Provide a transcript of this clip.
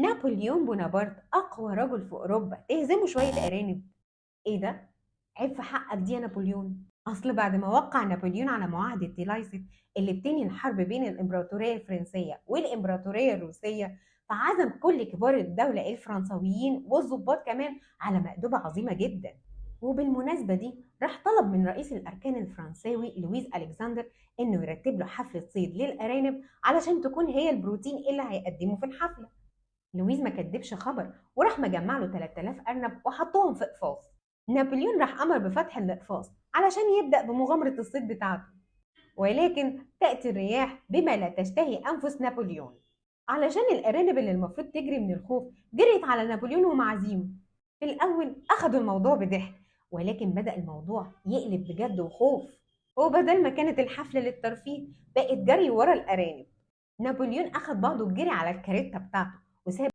نابليون بونابرت أقوى رجل في أوروبا تهزمه شوية أرانب؟ إيه ده؟ عيب في حقك دي يا نابليون. أصل بعد ما وقع نابليون على معاهدة تيلايست اللي بتنهي الحرب بين الإمبراطورية الفرنسية والإمبراطورية الروسية، فعزم كل كبار الدولة الفرنسويين والضباط كمان على مأدبة عظيمة جدا. وبالمناسبة دي راح طلب من رئيس الأركان الفرنساوي لويس ألكسندر إنه يرتب له حفلة صيد للأرانب علشان تكون هي البروتين اللي هيقدمه في الحفلة. لويس ما كدبش خبر وراح مجمع له 3000 أرنب وحطهم في قفاص. نابليون راح أمر بفتح الأقفاص علشان يبدأ بمغامرة الصيد بتاعته، ولكن تأتي الرياح بما لا تشتهي أنفس نابليون. علشان الأرانب اللي المفروض تجري من الخوف جريت على نابليون ومعازيمه. في الأول أخدوا الموضوع بضحك، ولكن بدأ الموضوع يقلب بجد وخوف، وبدل ما كانت الحفلة للترفيه بقت جري ورا الأرانب. نابليون أخد بعضه وجري على الكاريتا بتاعته وساب